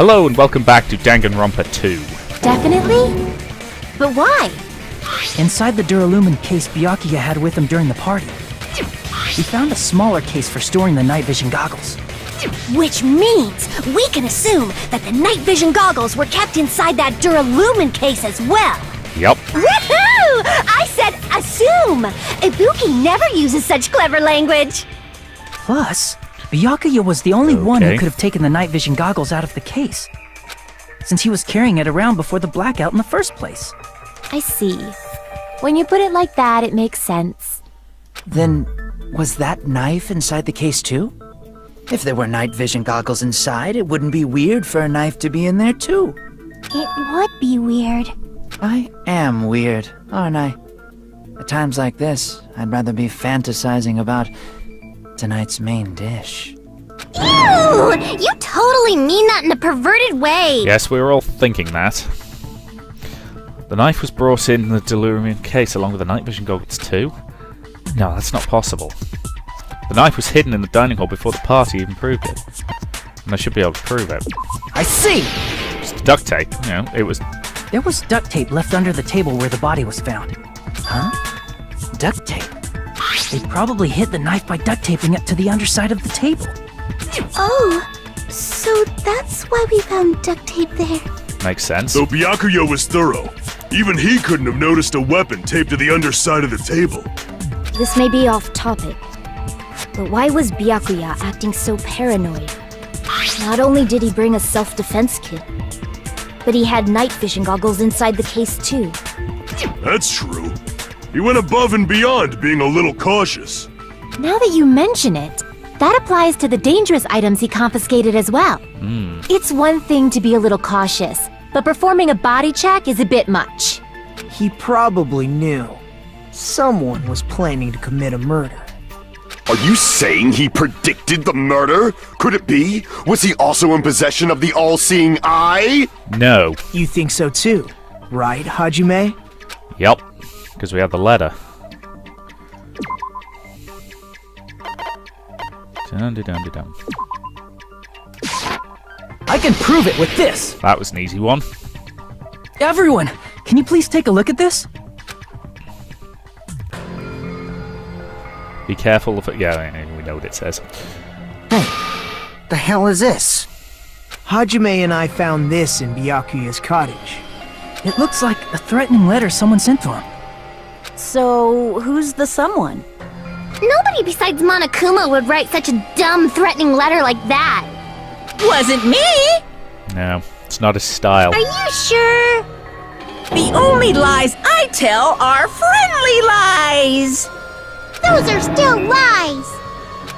Hello and welcome back to Danganronpa 2. Definitely? But why? Inside the Duralumin case Byakuya had with him during the party, he found a smaller case for storing the night vision goggles. Which means we can assume that the night vision goggles were kept inside that Duralumin case as well. Yep. Woohoo! I said assume! Ibuki never uses such clever language. Plus, Byakuya was the only one who Okay. could have taken the night vision goggles out of the case, since he was carrying it around before the blackout in the first place. I see. When you put it like that, it makes sense. Then, was that knife inside the case too? If there were night vision goggles inside, it wouldn't be weird for a knife to be in there too. It would be weird. I am weird, aren't I? At times like this, I'd rather be fantasizing about tonight's main dish. Ew! You totally mean that in a perverted way. Yes, we were all thinking that. The knife was brought in the Delirium case along with the night vision goggles too? No, that's not possible. The knife was hidden in the dining hall before the party even proved it. And I should be able to prove it. I see! Just duct tape, you know, it was... There was duct tape left under the table where the body was found. Huh? Duct tape? They probably hid the knife by duct taping it to the underside of the table. Oh, so that's why we found duct tape there. Makes sense. Though Byakuya was thorough, even he couldn't have noticed a weapon taped to the underside of the table. This may be off topic, but why was Byakuya acting so paranoid? Not only did he bring a self-defense kit, but he had night vision goggles inside the case too. That's true. He went above and beyond being a little cautious. Now that you mention it, that applies to the dangerous items he confiscated as well. It's one thing to be a little cautious, but performing a body check is a bit much. He probably knew. Someone was planning to commit a murder. Are you saying he predicted the murder? Could it be? Was he also in possession of the all-seeing eye? No. You think so too, right, Hajime? Yep. Because we have the letter. Dun-dun-dun-dun-dun. I can prove it with this! That was an easy one. Everyone, can you please take a look at this? Be careful of it. Yeah, we know what it says. Hey, the hell is this? Hajime and I found this in Byakuya's cottage. It looks like a threatening letter someone sent to him. So, who's the someone? Nobody besides Monokuma would write such a dumb, threatening letter like that. Wasn't me! No, it's not his style. Are you sure? The only lies I tell are friendly lies! Those are still lies!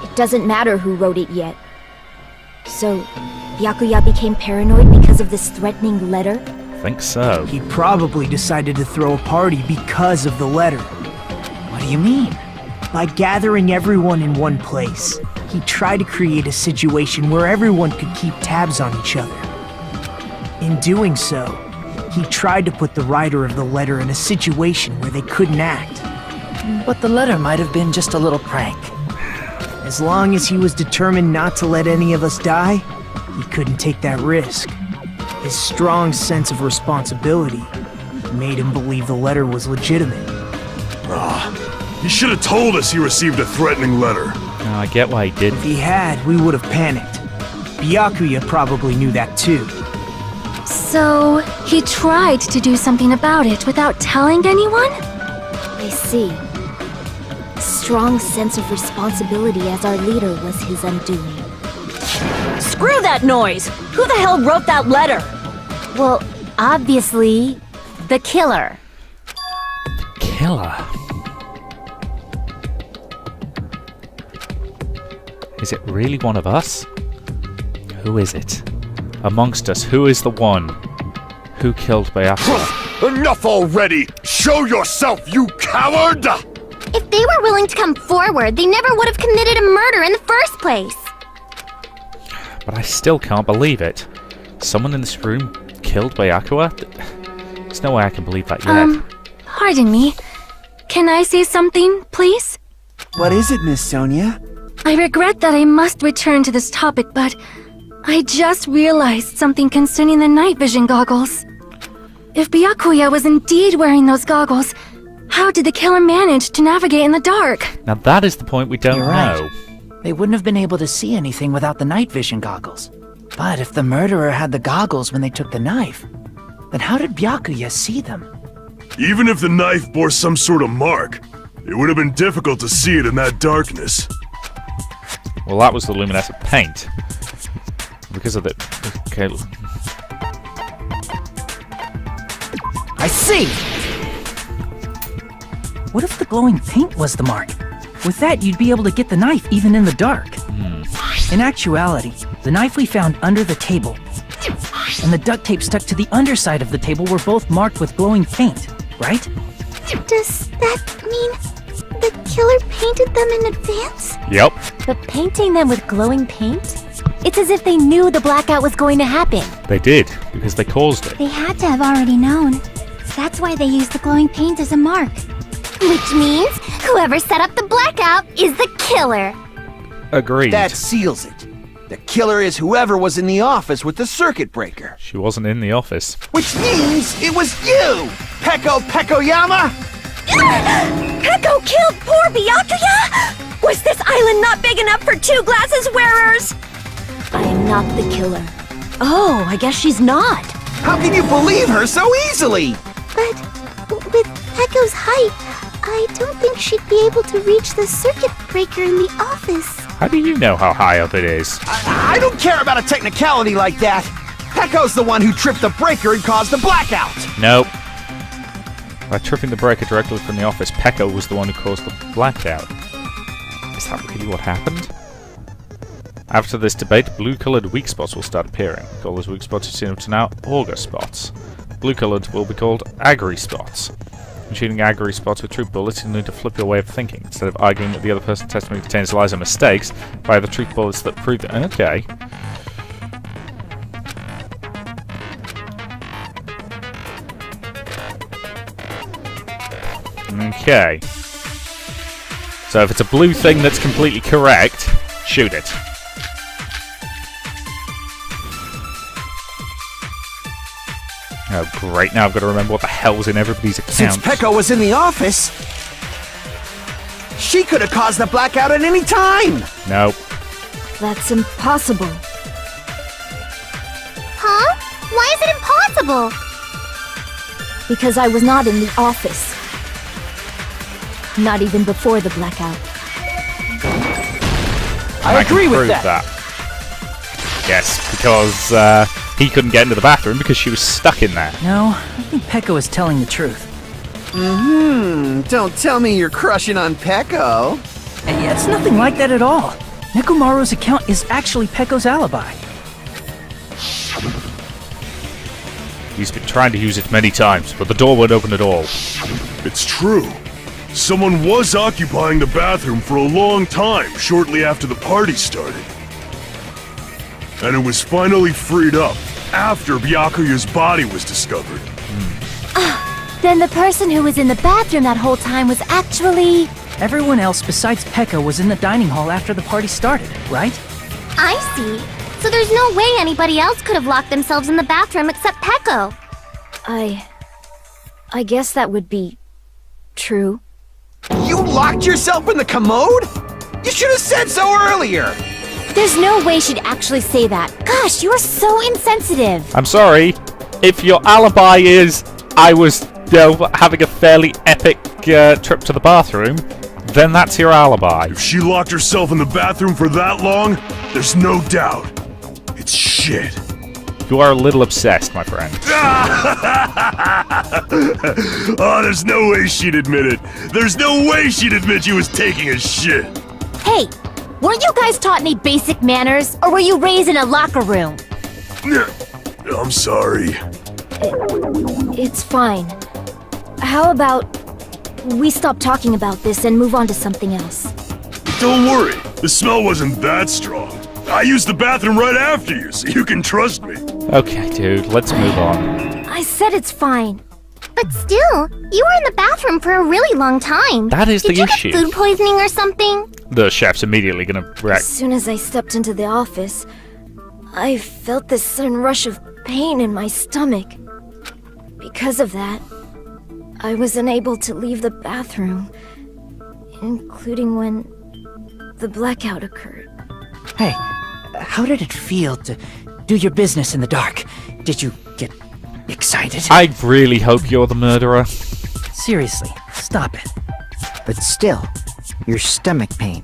It doesn't matter who wrote it yet. So, Byakuya became paranoid because of this threatening letter? I think so. He probably decided to throw a party because of the letter. What do you mean? By gathering everyone in one place, he tried to create a situation where everyone could keep tabs on each other. In doing so, he tried to put the writer of the letter in a situation where they couldn't act. But the letter might have been just a little prank. As long as he was determined not to let any of us die, he couldn't take that risk. His strong sense of responsibility made him believe the letter was legitimate. He should have told us he received a threatening letter. No, I get why he did. If he had, we would have panicked. Byakuya probably knew that too. So, he tried to do something about it without telling anyone? I see. Strong sense of responsibility as our leader was his undoing. Screw that noise! Who the hell wrote that letter? Well, obviously, the killer. Killer? Is it really one of us? Who is it? Amongst us, who is the one? Who killed Byakuya? Enough already! Show yourself, you coward! If they were willing to come forward, they never would have committed a murder in the first place. But I still can't believe it. Someone in this room killed Byakuya? There's no way I can believe that yet. Pardon me. Can I say something, please? What is it, Miss Sonia? I regret that I must return to this topic, but I just realized something concerning the night vision goggles. If Byakuya was indeed wearing those goggles, how did the killer manage to navigate in the dark? Now that is the point we don't You're right. know. They wouldn't have been able to see anything without the night vision goggles. But if the murderer had the goggles when they took the knife, then how did Byakuya see them? Even if the knife bore some sort of mark, it would have been difficult to see it in that darkness. Well, that was the luminescent paint. Because of the... Okay. I see! What if the glowing paint was the mark? With that, you'd be able to get the knife even in the dark. In actuality, the knife we found under the table and the duct tape stuck to the underside of the table were both marked with glowing paint, right? Does that mean the killer painted them in advance? Yep. But painting them with glowing paint? It's as if they knew the blackout was going to happen. They did, because they caused it. They had to have already known. That's why they used the glowing paint as a mark. Which means whoever set up the blackout is the killer. Agreed. That seals it. The killer is whoever was in the office with the circuit breaker. She wasn't in the office. Which means it was you, Pekoyama! Peko killed poor Byakuya? Was this island not big enough for 2 glasses wearers? I am not the killer. Oh, I guess she's not. How can you believe her so easily? But with Peko's height, I don't think she'd be able to reach the circuit breaker in the office. How do you know how high up it is? I don't care about a technicality like that. Peko's the one who tripped the breaker and caused the blackout. Nope. By tripping the breaker directly from the office, Peko was the one who caused the blackout. Is that really what happened? After this debate, blue-coloured weak spots will start appearing. All those weak spots you've seen up to now, auger spots. Blue-coloured will be called agri spots. When shooting agri spots with truth bullets, you need to flip your way of thinking. Instead of arguing that the other person's testimony contains lies and mistakes, fire the truth bullets that prove that... Okay. Okay. So if it's a blue thing that's completely correct, shoot it. Oh great, now I've got to remember what the hell's in everybody's account. Since Peko was in the office, she could have caused the blackout at any time. No. That's impossible. Huh? Why is it impossible? Because I was not in the office. Not even before the blackout. I agree with prove that. Yes, because he couldn't get into the bathroom because she was stuck in there. No, I think Peko is telling the truth. Don't tell me you're crushing on Peko. It's nothing like that at all. Nekomaru's account is actually Peko's alibi. He's been trying to use it many times, but the door won't open at all. It's true. Someone was occupying the bathroom for a long time shortly after the party started. And it was finally freed up after Byakuya's body was discovered. Then the person who was in the bathroom that whole time was actually... Everyone else besides Peko was in the dining hall after the party started, right? I see. So there's no way anybody else could have locked themselves in the bathroom except Peko. I guess that would be... true. You locked yourself in the commode? You should have said so earlier. There's no way she'd actually say that. Gosh, you are so insensitive. I'm sorry. If your alibi is I was having a fairly epic trip to the bathroom, then that's your alibi. If she locked herself in the bathroom for that long, there's no doubt. It's shit. You are a little obsessed, my friend. Oh, there's no way she'd admit it. There's no way she'd admit she was taking a shit. Hey, weren't you guys taught any basic manners? Or were you raised in a locker room? I'm sorry. It's fine. How about we stop talking about this and move on to something else? Don't worry. The smell wasn't that strong. I used the bathroom right after you, so you can trust me. Okay, dude, let's move on. I said it's fine. But still, you were in the bathroom for a really long time. That is the issue. Did you get food poisoning or something? The chef's immediately gonna As react. soon as I stepped into the office, I felt this sudden rush of pain in my stomach. Because of that, I was unable to leave the bathroom, including when the blackout occurred. Hey, how did it feel to do your business in the dark? Did you get excited? I really hope you're the murderer. Seriously, stop it. But still, your stomach pain.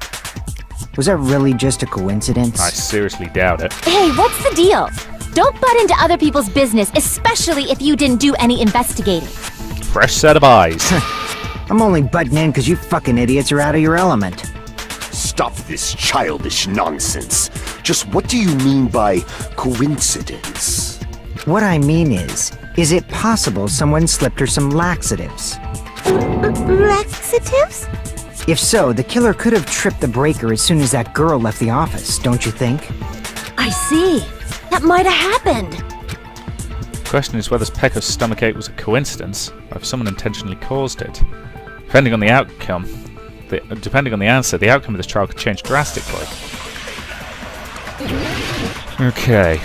Was that really just a coincidence? I seriously doubt it. Hey, what's the deal? Don't butt into other people's business, especially if you didn't do any investigating. Fresh set of eyes. I'm only butting in because you fucking idiots are out of your element. Stop this childish nonsense. Just what do you mean by coincidence? What I mean is it possible someone slipped her some laxatives? Laxatives? If so, the killer could have tripped the breaker as soon as that girl left the office, don't you think? I see. That might have happened. The question is whether Pecco's stomachache was a coincidence, or if someone intentionally caused it. Depending on the answer, the outcome of this trial could change drastically. Okay.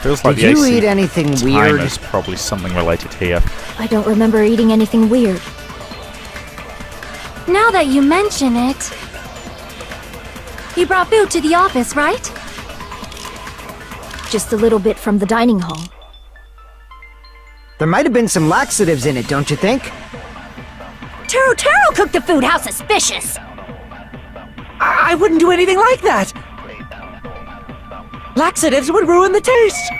Feels like Did the you AC eat anything weird? timer's probably something related here. I don't remember eating anything weird. Now that you mention it... You brought food to the office, right? Just a little bit from the dining hall. There might have been some laxatives in it, don't you think? Taro cooked the food. How suspicious! I wouldn't do anything like that! Laxatives would ruin the taste!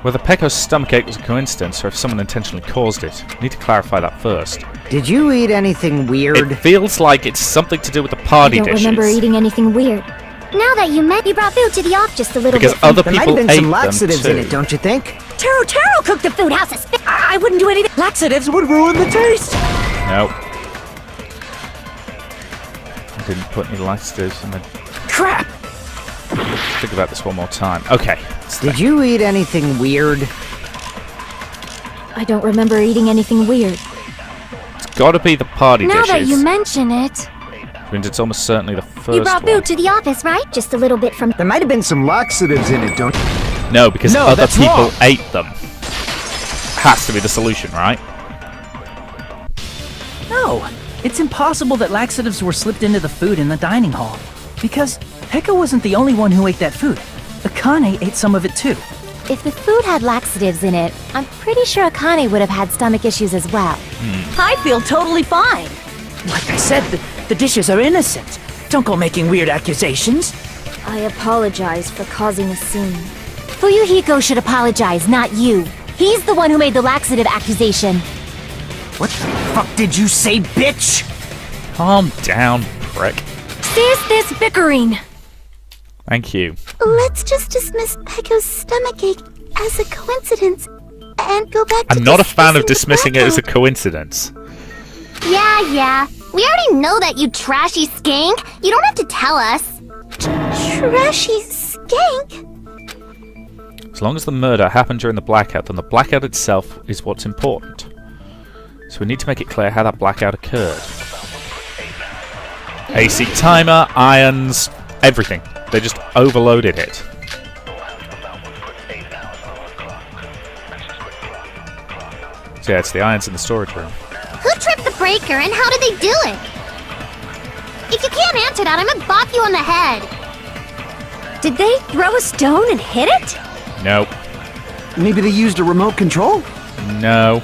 Whether Pecco's stomachache was a coincidence or if someone intentionally caused it, we need to clarify that first. Did you eat anything weird? It feels like it's something to do with the party I don't dishes. remember eating anything weird. Now that you brought food to the office just a little Because bit. other There might people have been ate some them laxatives too. in it, don't you think? Taro cooked the food. How suspicious! I wouldn't do anything. Laxatives would ruin the taste! Nope. I didn't put any laxatives in the... Crap! Think about this one more time. Okay. Did you eat anything weird? I don't remember eating anything weird. It's gotta be the party Now dishes. that you mention it... Means it's almost certainly the first You brought one. food to the office, right? Just a little bit from. There might have been some laxatives in it, don't you? No, because No, other that's people wrong. ate them. Has to be the solution, right? No, it's impossible that laxatives were slipped into the food in the dining hall. Because Pekka wasn't the only one who ate that food. Akane ate some of it too. If the food had laxatives in it, I'm pretty sure Akane would have had stomach issues as well. I feel totally fine. Like I said, the dishes are innocent. Don't go making weird accusations. I apologize for causing a scene. Fuyuhiko should apologize, not you. He's the one who made the laxative accusation. What the fuck did you say, bitch? Calm down, prick. Cease this bickering! Thank you. Let's just dismiss Pecco's stomachache as a coincidence and go back to I'm not a fan of discussing dismissing the it as a blackout. coincidence. Yeah. We already know that, you trashy skank. You don't have to tell us. Trashy skank? As long as the murder happened during the blackout, then the blackout itself is what's important. So we need to make it clear how that blackout occurred. AC timer, irons, everything. They just overloaded it. So yeah, it's the irons in the storage room. Who tripped the breaker and how did they do it? If you can't answer that, I'm gonna bop you on the head. Did they throw a stone and hit it? Nope. Maybe they used a remote control? No.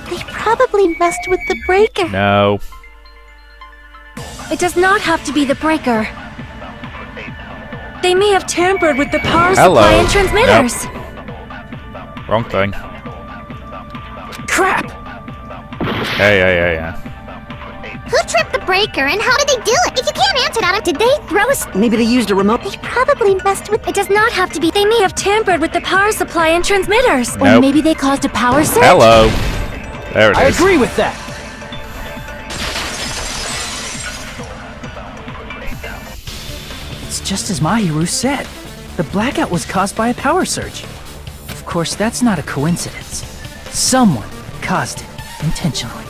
They probably messed with the breaker. No. It does not have to be the breaker. They may have tampered with the power supply and transmitters. Nope. Wrong thing. Crap! Yeah. Who tripped the breaker and how did they do it? If you can't answer that, did they throw a... Maybe they used a remote. They probably messed with... It does not have to be. They may have tampered with the power supply and transmitters. Nope. Or maybe they caused a power surge? Hello. There it I is. agree with that. It's just as Mahiru said. The blackout was caused by a power surge. course, that's not a coincidence. Someone caused it intentionally.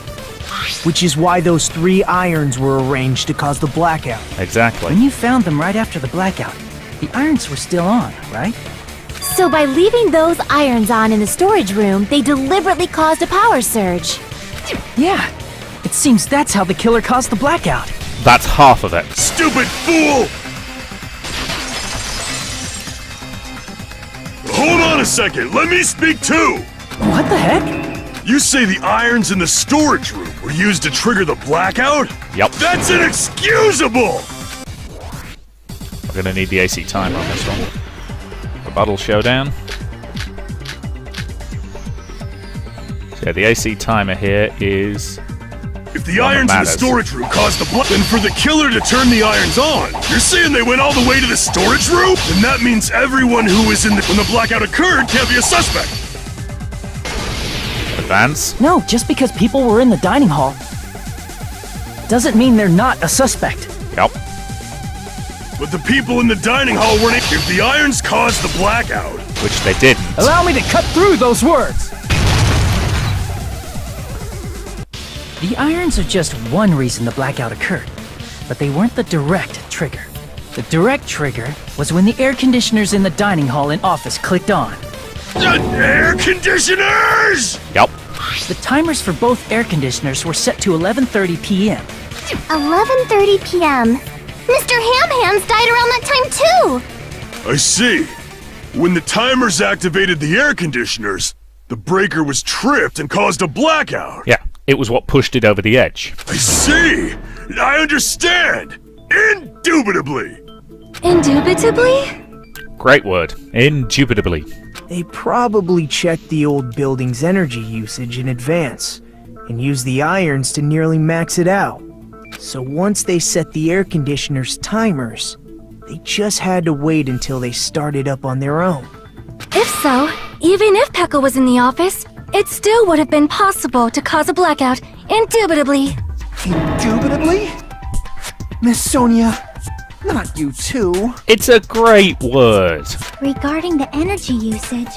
Which is why those 3 irons were arranged to cause the blackout. Exactly. When you found them right after the blackout, the irons were still on, right? So by leaving those irons on in the storage room, they deliberately caused a power surge. Yeah. It seems that's how the killer caused the blackout. That's half of it. Stupid fool! Hold on a second, let me speak too! What the heck? You say the irons in the storage room were used to trigger the blackout? Yep. That's inexcusable! We're gonna need the AC timer on this one. Rebuttal showdown. So yeah, the AC timer here is... If the irons in the storage room caused the then for the killer to turn the irons on, you're saying they went all the way to the storage room? Then that means everyone who was in when the blackout occurred can't be a suspect. Advance. No, just because people were in the dining hall doesn't mean they're not a suspect. Yep. But the people in the dining hall weren't. If the irons caused the blackout, Which they didn't. Allow me to cut through those words! The irons are just one reason the blackout occurred, but they weren't the direct trigger. The direct trigger was when the air conditioners in the dining hall and office clicked on. air conditioners! Yep. The timers for both air conditioners were set to 11:30 p.m. 11:30 p.m. Mr. Ham Hands died around that time too! I see. When the timers activated the air conditioners, the breaker was tripped and caused a blackout. Yeah. It was what pushed it over the edge. I see! I understand! Indubitably! Indubitably? Great word. Indubitably. They probably checked the old building's energy usage in advance and used the irons to nearly max it out. So once they set the air conditioner's timers, they just had to wait until they started up on their own. If so, even if Pekka was in the office, it still would have been possible to cause a blackout, indubitably. Indubitably? Miss Sonia, not you too. It's a great word. Regarding the energy usage,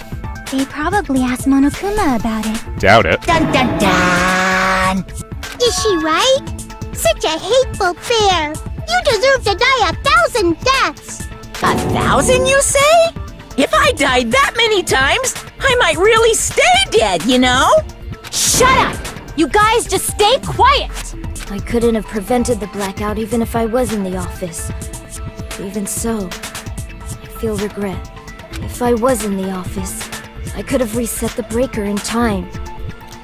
they probably asked Monokuma about it. Doubt it. Dun dun dun! Is she right? Such a hateful bear! You deserve to die 1,000 deaths! 1,000, you say? If I died that many times, I might really stay dead, you know? Shut up! You guys just stay quiet! I couldn't have prevented the blackout even if I was in the office. Even so, I feel regret. If I was in the office, I could have reset the breaker in time.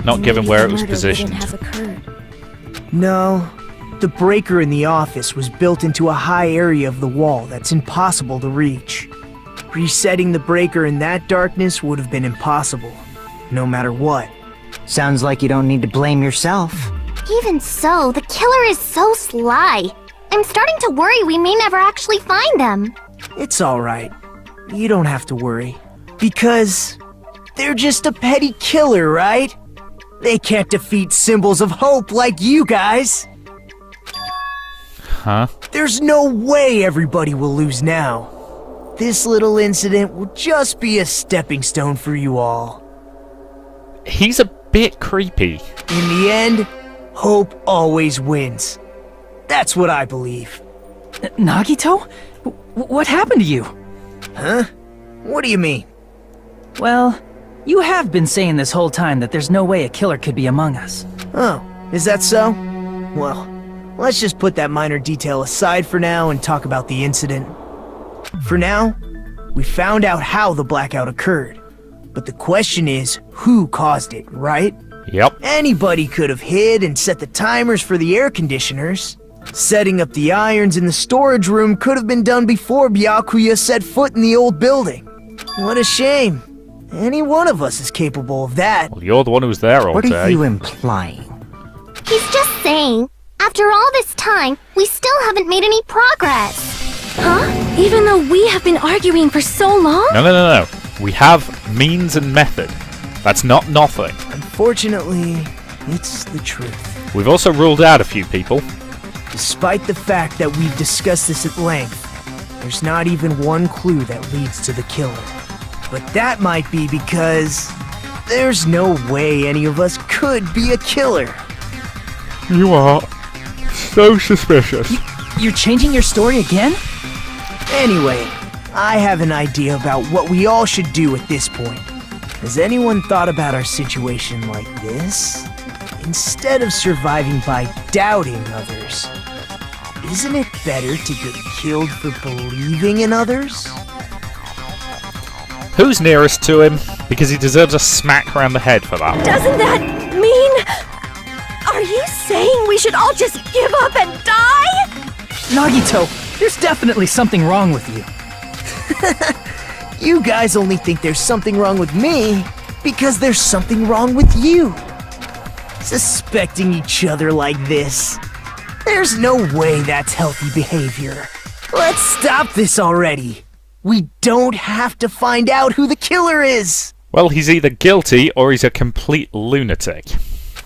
Not given Maybe where the it was murder positioned. wouldn't have occurred. No, the breaker in the office was built into a high area of the wall that's impossible to reach. Resetting the breaker in that darkness would have been impossible, no matter what. Sounds like you don't need to blame yourself. Even so, the killer is so sly. I'm starting to worry we may never actually find them. It's alright. You don't have to worry. Because they're just a petty killer, right? They can't defeat symbols of hope like you guys. Huh? There's no way everybody will lose now. This little incident will just be a stepping stone for you all. He's a bit creepy. In the end, hope always wins. That's what I believe. Nagito? What happened to you? Huh? What do you mean? Well, you have been saying this whole time that there's no way a killer could be among us. Oh, is that so? Well, let's just put that minor detail aside for now and talk about the incident. For now, we found out how the blackout occurred. But the question is, who caused it, right? Yep. Anybody could have hid and set the timers for the air conditioners. Setting up the irons in the storage room could have been done before Byakuya set foot in the old building. What a shame. Any one of us is capable of that. Well, you're the one who was there all What day. are you implying? He's just saying, after all this time, we still haven't made any progress. Huh? Even though we have been arguing for so long? No. We have means and method. That's not nothing. Unfortunately, it's the truth. We've also ruled out a few people. Despite the fact that we've discussed this at length, there's not even one clue that leads to the killer. But that might be because there's no way any of us could be a killer. You are so suspicious. You're changing your story again? Anyway, I have an idea about what we all should do at this point. Has anyone thought about our situation like this? Instead of surviving by doubting others, isn't it better to get killed for believing in others? Who's nearest to him? Because he deserves a smack around the head for that. Doesn't that mean... Are you saying we should all just give up and die? Nagito, there's definitely something wrong with you. You guys only think there's something wrong with me because there's something wrong with you. Suspecting each other like this. There's no way that's healthy behavior. Let's stop this already. We don't have to find out who the killer is. Well, he's either guilty or he's a complete lunatic.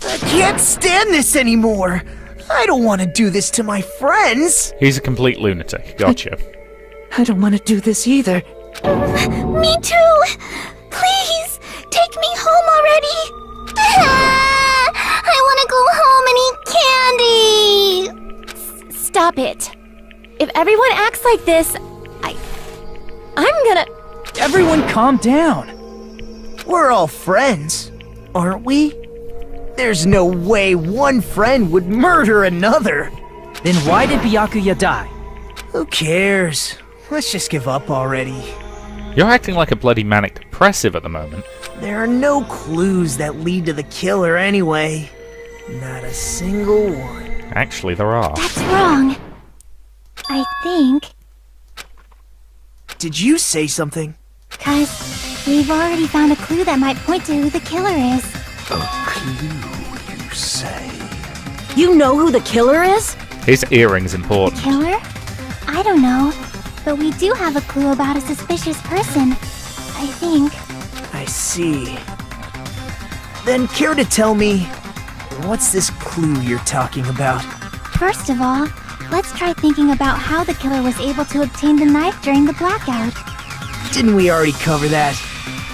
I can't stand this anymore. I don't want to do this to my friends. He's a complete lunatic. Gotcha. I don't want to do this either. Me too! Please, take me home already! I want to go home and eat candy! Stop it. If everyone acts like this, I'm gonna... Everyone calm down. We're all friends, aren't we? There's no way one friend would murder another. Then why did Byakuya die? Who cares? Let's just give up already. You're acting like a bloody manic depressive at the moment. There are no clues that lead to the killer anyway. Not a single one. Actually, there are. That's wrong. I think. Did you say something? 'Cause we've already found a clue that might point to who the killer is. A clue, you say? You know who the killer is? His earring's important. Killer? I don't know. But we do have a clue about a suspicious person. I think. I see. Then care to tell me, what's this clue you're talking about? First of all, let's try thinking about how the killer was able to obtain the knife during the blackout. Didn't we already cover that?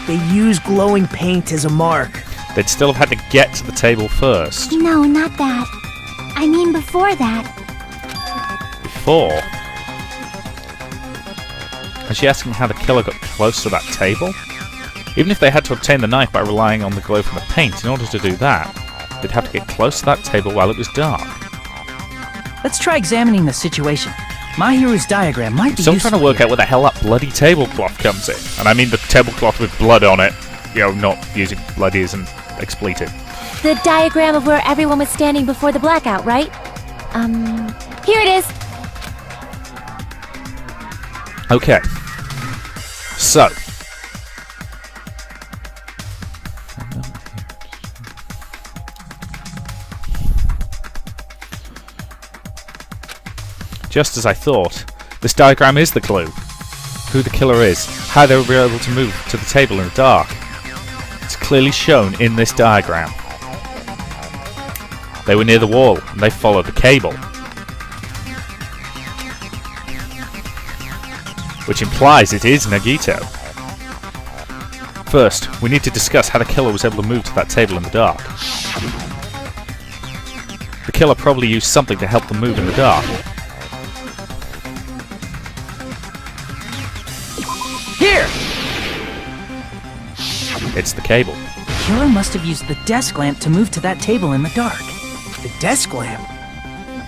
They use glowing paint as a mark. They'd still have had to get to the table first. No, not that. I mean before that. Before? Is she asking how the killer got close to that table? Even if they had to obtain the knife by relying on the glow from the paint, in order to do that, they'd have to get close to that table while it was dark. Let's try examining the situation. Mahiru's diagram might be So I'm useful trying to work here. out where the hell that bloody tablecloth comes in. And I mean the tablecloth with blood on it. You know, not using bloody as an expletive. The diagram of where everyone was standing before the blackout, right? Here it is. Okay. So. Just as I thought, this diagram is the clue. Who the killer is, how they were able to move to the table in the dark. It's clearly shown in this diagram. They were near the wall, and they followed the cable. Which implies it is Nagito. First, we need to discuss how the killer was able to move to that table in the dark. The killer probably used something to help them move in the dark. Here! It's the cable. The killer must have used the desk lamp to move to that table in the dark. The desk lamp?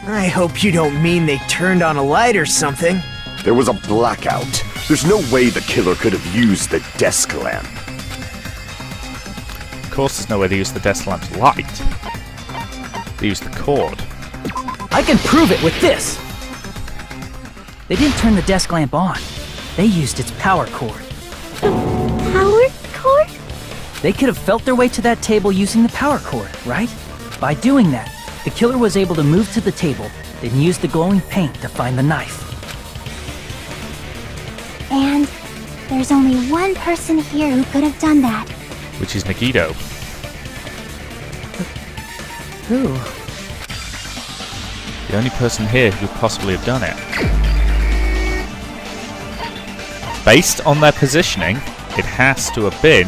I hope you don't mean they turned on a light or something. There was a blackout. There's no way the killer could have used the desk lamp. Of course there's no way they used the desk lamp's light. They used the cord. I can prove it with this! They didn't turn the desk lamp on. They used its power cord. Power cord? They could have felt their way to that table using the power cord, right? By doing that, the killer was able to move to the table, then use the glowing paint to find the knife. And there's only one person here who could have done that. Which is Nagito. Who? The only person here who could possibly have done it. Based on their positioning, it has to have been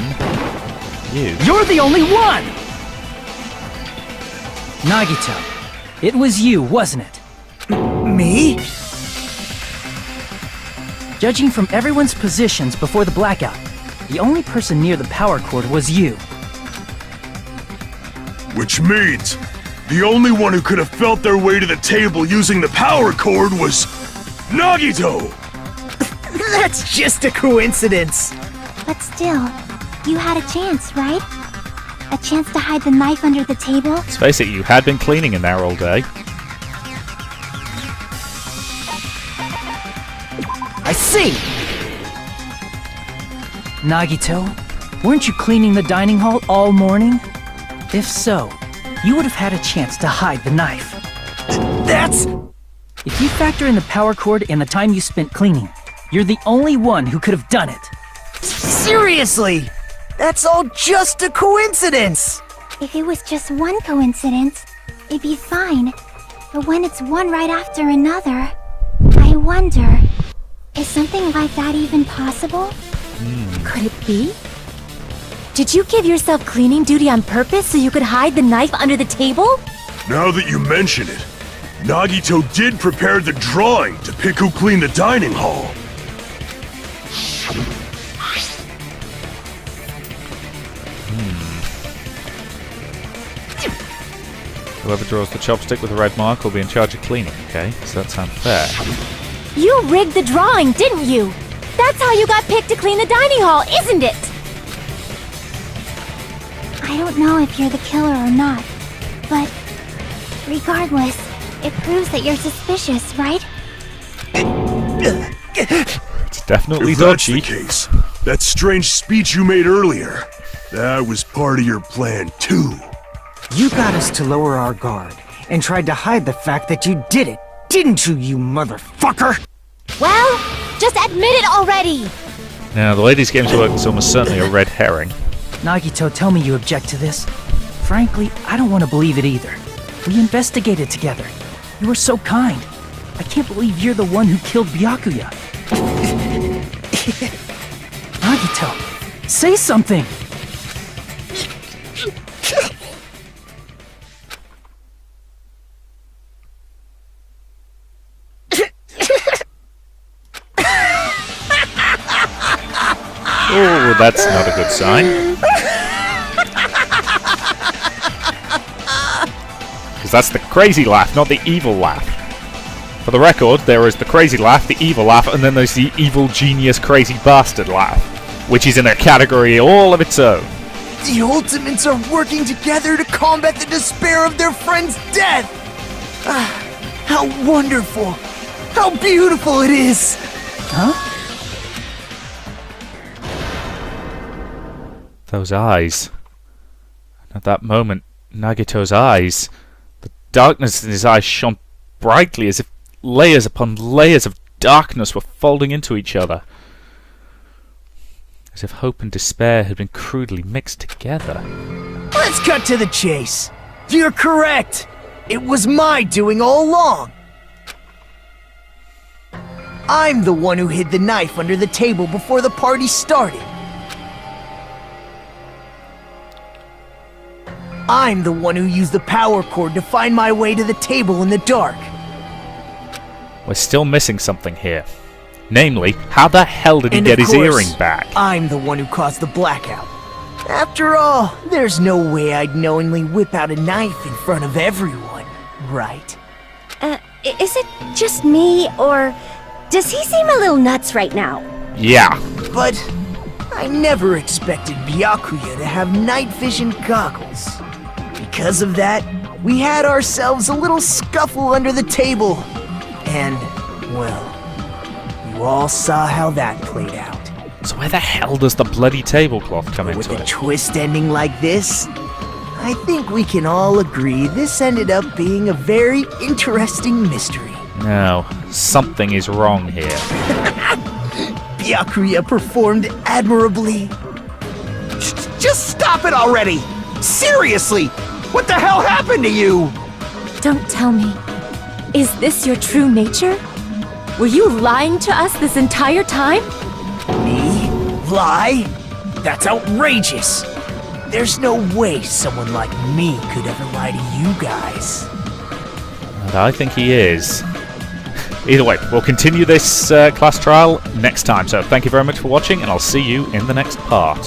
you. You're the only one! Nagito, it was you, wasn't it? Me? Judging from everyone's positions before the blackout, the only person near the power cord was you. Which means the only one who could have felt their way to the table using the power cord was Nagito! That's just a coincidence. But still, you had a chance, right? A chance to hide the knife under the table? Let's face it, you had been cleaning in there all day. I see! Nagito, weren't you cleaning the dining hall all morning? If so, you would have had a chance to hide the knife. That's... If you factor in the power cord and the time you spent cleaning, you're the only one who could have done it. Seriously! That's all just a coincidence! If it was just one coincidence, it'd be fine. But when it's one right after another, I wonder, is something like that even possible? Could it be? Did you give yourself cleaning duty on purpose so you could hide the knife under the table? Now that you mention it, Nagito did prepare the drawing to pick who cleaned the dining hall. Whoever draws the chopstick with the red mark will be in charge of cleaning, okay? So that sounds fair. You rigged the drawing, didn't you? That's how you got picked to clean the dining hall, isn't it? I don't know if you're the killer or not, but regardless, it proves that you're suspicious, right? It's definitely If that's the dodgy. case, that strange speech you made earlier, that was part of your plan too. You got us to lower our guard and tried to hide the fact that you did it, didn't you motherfucker? Well, just admit it already! Now, the ladies' game's work is almost certainly a red herring. Nagito, tell me you object to this. Frankly, I don't want to believe it either. We investigated together. You were so kind. I can't believe you're the one who killed Byakuya. Nagito, say something! Oh, that's not a good sign. Because that's the crazy laugh, not the evil laugh. For the record, there is the crazy laugh, the evil laugh, and then there's the evil genius crazy bastard laugh, which is in a category all of its own. The Ultimates are working together to combat the despair of their friend's death! Ah, how wonderful! How beautiful it is! Huh? Those eyes. And at that moment, Nagito's eyes, the darkness in his eyes shone brightly as if layers upon layers of darkness were folding into each other. As if hope and despair had been crudely mixed together. Let's cut to the chase. You're correct. It was my doing all along. I'm the one who hid the knife under the table before the party started. I'm the one who used the power cord to find my way to the table in the dark. We're still missing something here. Namely, how the hell did he And get of his course, earring back? I'm the one who caused the blackout. After all, there's no way I'd knowingly whip out a knife in front of everyone, right? Is it just me, or does he seem a little nuts right now? Yeah. But I never expected Byakuya to have night vision goggles. Because of that, we had ourselves a little scuffle under the table. And, well, you all saw how that played out. So where the hell does the bloody tablecloth come With into a it? twist ending like this, I think we can all agree this ended up being a very interesting mystery. No, something is wrong here. Byakuya performed admirably. Just stop it already! Seriously! What the hell happened to you? Don't tell me. Is this your true nature? Were you lying to us this entire time? Me? Lie? That's outrageous! There's no way someone like me could ever lie to you guys. And I think he is. Either way, we'll continue this class trial next time. So thank you very much for watching, and I'll see you in the next part.